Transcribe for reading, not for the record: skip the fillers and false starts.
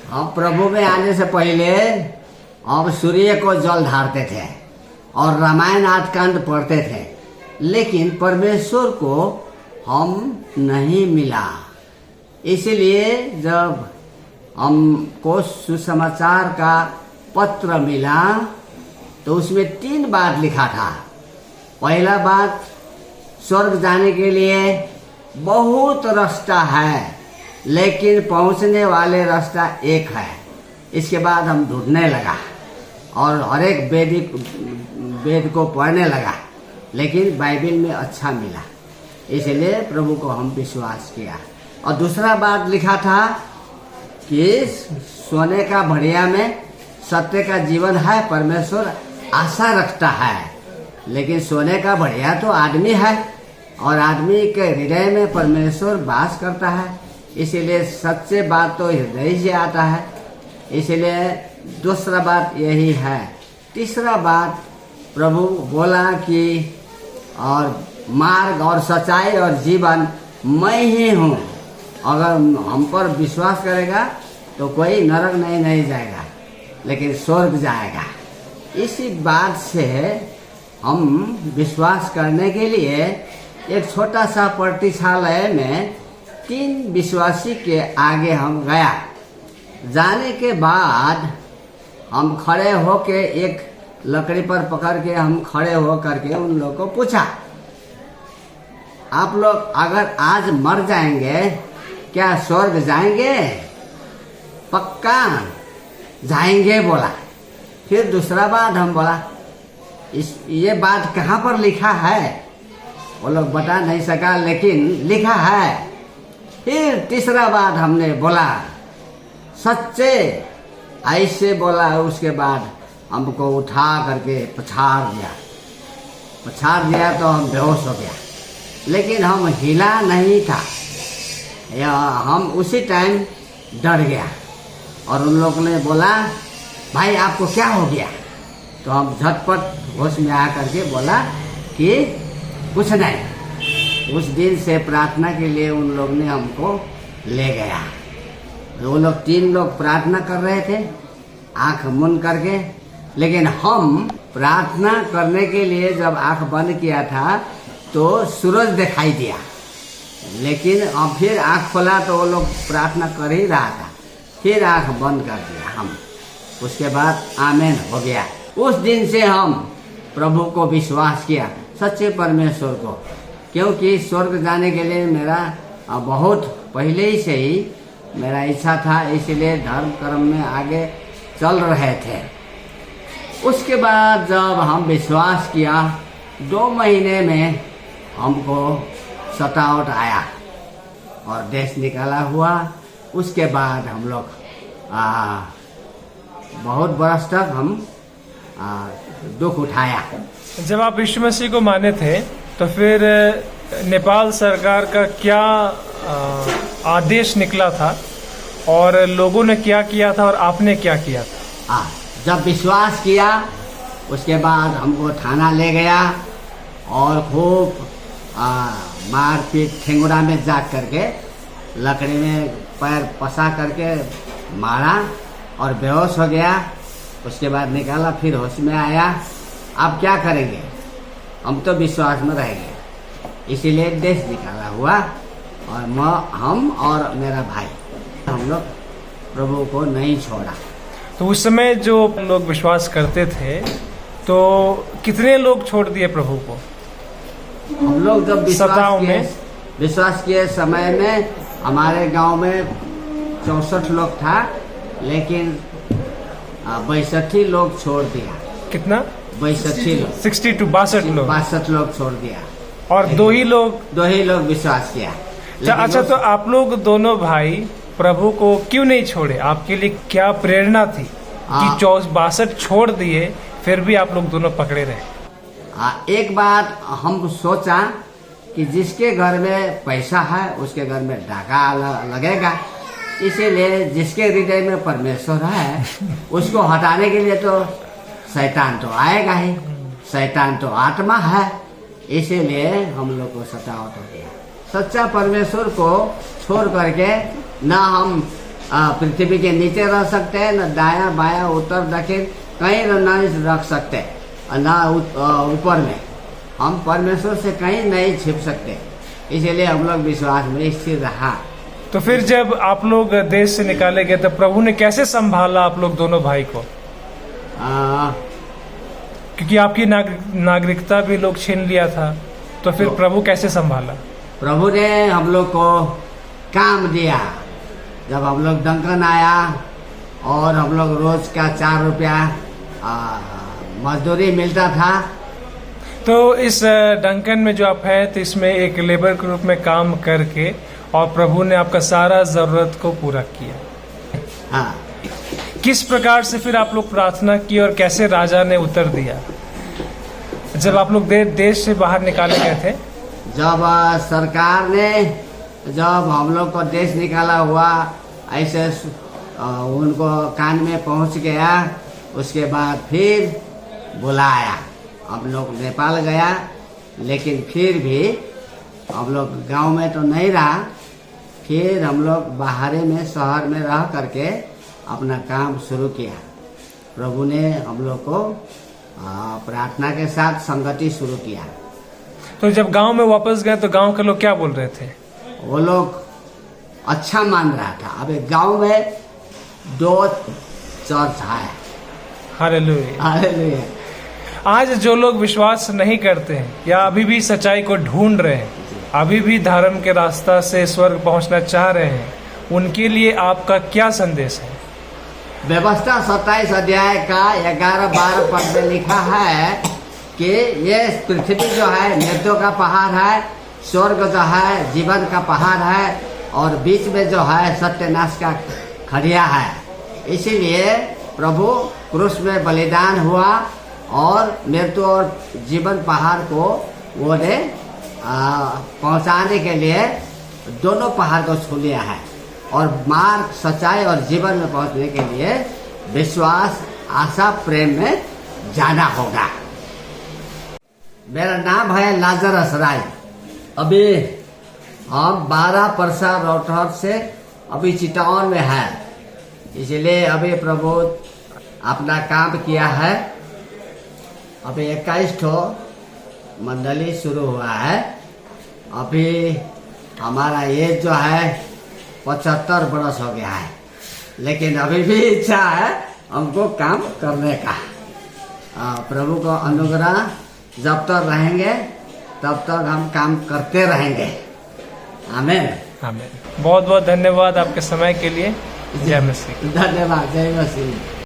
हम प्रभु में आने से पहले हम सूर्य को जल ढारते थे और रामायण आदिकांड पढ़ते थे, लेकिन परमेश्वर को हम नहीं मिला। इसलिए जब हमको सुसमाचार का पत्र मिला तो उसमें 3 बात लिखा था। पहला बात, स्वर्ग जाने के लिए बहुत रास्ता है, लेकिन पहुंचने वाले रास्ता एक है। इसके बाद हम ढूंढने लगा और हर एक वेद को पढ़ने लगा, लेकिन बाइबल में अच्छा मिला, इसलिए प्रभु को हम विश्वास किया। और दूसरा बात लिखा था कि सोने का बढ़िया में सत्य का जीवन है, परमेश्वर आशा रखता है, लेकिन सोने का बढ़िया तो आदमी है और आदमी के हृदय में परमेश्वर वास करता है, इसीलिए सच्चे बात तो हृदय से आता है। इसलिए दूसरा बात यही है। तीसरा बात, प्रभु बोला कि और मार्ग और सच्चाई और जीवन मैं ही हूँ। अगर हम पर विश्वास करेगा तो कोई नरक नहीं जाएगा, लेकिन स्वर्ग जाएगा। इसी बात से हम विश्वास करने के लिए एक छोटा सा पाठशाला में 3 विश्वासी के आगे हम गया। जाने के बाद हम खड़े होके एक लकड़ी पर पकड़ के हम खड़े हो करके उन लोगों को पूछा, आप लोग अगर आज मर जाएंगे क्या स्वर्ग जाएंगे? पक्का जाएंगे बोला। फिर दूसरा बात हम बोला, ये बात कहाँ पर लिखा है? वो लोग बता नहीं सका, लेकिन लिखा है। फिर तीसरा बात हमने बोला, सच्चे, ऐसे बोला। उसके बाद हमको उठा करके पछाड़ दिया तो हम बेहोश हो गया, लेकिन हम हिला नहीं था। हम उसी टाइम डर गया और उन लोगों ने बोला, भाई आपको क्या हो गया? तो हम झटपट होश में आ करके बोला कि कुछ नहीं। उस दिन से प्रार्थना के लिए उन लोग ने हमको ले गया। वो लोग 3 लोग प्रार्थना कर रहे थे आंख मुन करके, लेकिन हम प्रार्थना करने के लिए जब आंख बंद किया था तो सूरज दिखाई दिया, लेकिन अब फिर आंख खोला तो वो लोग प्रार्थना कर ही रहा था। फिर आंख बंद कर दिया हम, उसके बाद आमीन हो गया। उस दिन से हम प्रभु को विश्वास किया, सच्चे परमेश्वर को, क्योंकि स्वर्ग जाने के लिए मेरा बहुत पहले ही से ही मेरा इच्छा था, इसलिए धर्म कर्म में आगे चल रहे थे। उसके बाद जब हम विश्वास किया, 2 महीने में हमको सतावट आया और देश निकाला हुआ। उसके बाद हम लोग बहुत बरस तक हम दुख उठाया। जब आप यीशु मसीह को माने थे तो फिर नेपाल सरकार का क्या आदेश निकला था और लोगों ने क्या किया था और आपने क्या किया था? जब विश्वास किया उसके बाद हमको थाना ले गया और खूब मारपीट, ठेंगुड़ा में जा करके लकड़ी में पैर फंसा करके मारा और बेहोश हो गया। उसके बाद निकाला, फिर होश में आया। अब क्या करेंगे? हम तो विश्वास में रहेंगे, इसीलिए देश निकाला हुआ। और हम और मेरा भाई, हम लोग प्रभु को नहीं छोड़ा। तो उस समय जो लोग विश्वास करते थे तो कितने लोग छोड़ दिए प्रभु को? हम लोग जब विश्वास किए समय में हमारे गांव में 64 लोग था, लेकिन 62 लोग छोड़ दिया। कितना? 62 लोग, 62 लोग छोड़ दिया और 2 ही लोग विश्वास किया। अच्छा, तो आप लोग दोनों भाई प्रभु को क्यों नहीं छोड़े? आपके लिए क्या प्रेरणा थी कि 62 छोड़ दिए फिर भी आप लोग दोनों पकड़े रहे? एक बात हम सोचा कि जिसके घर में पैसा है उसके घर में डाका लगेगा, इसीलिए जिसके हृदय में परमेश्वर है उसको हटाने के लिए तो शैतान तो आएगा ही। शैतान तो आत्मा है, इसीलिए हम लोग को सतावट हो गया। सच्चा परमेश्वर को छोड़ करके ना हम पृथ्वी के नीचे रह सकते हैं, न दाया बाया उत्तर दक्षिण कहीं नहीं रख सकते, न ऊपर में। हम परमेश्वर से कहीं नहीं छिप सकते, इसीलिए हम लोग विश्वास में स्थिर रहा। तो फिर जब आप लोग देश से निकाले गए तो प्रभु ने कैसे संभाला आप लोग दोनों भाई को? क्योंकि आपकी नागरिकता भी लोग छीन लिया था, तो फिर प्रभु कैसे संभाला? प्रभु ने हम लोग को काम दिया। जब हम लोग डंकन आया और हम लोग रोज का 4 रुपया मजदूरी मिलता था। तो इस डंकन में जो आप हैं, तो इसमें एक लेबर के रूप में काम करके और प्रभु ने आपका सारा जरूरत को पूरा किया। हाँ। किस प्रकार से फिर आप लोग प्रार्थना की और कैसे राजा ने उत्तर दिया जब आप लोग देश से बाहर निकाले गए थे? जब सरकार ने जब हम लोग को देश निकाला हुआ ऐसे उनको कान में पहुंच गया, उसके बाद फिर बुलाया। हम लोग नेपाल गया, लेकिन फिर भी हम लोग गांव में तो नहीं रहा। फिर हम लोग बाहर में शहर में रह करके अपना काम शुरू किया। प्रभु ने हम लोग को प्रार्थना के साथ संगति शुरू किया। तो जब गांव में वापस गए तो गांव के लोग क्या बोल रहे थे? वो लोग अच्छा मान रहा था। अभी गांव में 2 चर्च है। हालेलुया। हालेलुया। आज जो लोग विश्वास नहीं करते हैं या अभी भी सच्चाई को ढूंढ रहे हैं, अभी भी धर्म के रास्ता से स्वर्ग पहुंचना चाह रहे हैं, उनके लिए आपका क्या संदेश है? व्यवस्था 27 अध्याय का 11-12 पद में लिखा है कि ये पृथ्वी जो है मृत्यु का पहाड़ है, स्वर्ग जो है जीवन का पहाड़ है, और बीच में जो है सत्यनाश का खड़िया है। इसीलिए प्रभु क्रूस में बलिदान हुआ और मृत्यु और जीवन पहाड़ को वो ने पहुंचाने के लिए दोनों पहाड़ को छू लिया है। और मार्ग, सच्चाई और जीवन में पहुंचने के लिए विश्वास, आशा, प्रेम में जाना होगा। मेरा नाम है लाजरस राय। अभी हम 12 परसा रोहतक से अभी चितौन में है, इसलिए अभी प्रभु अपना काम किया है। अभी 21 ठो मंडली शुरू हुआ है। अभी हमारा एज जो है 75 बरस हो गया है, लेकिन अभी भी इच्छा है हमको काम करने का। प्रभु को अनुग्रह जब तक रहेंगे तब तक हम काम करते रहेंगे। आमीन। आमीन। बहुत बहुत धन्यवाद आपके समय के लिए। जय मसीह। धन्यवाद। जय मसीह।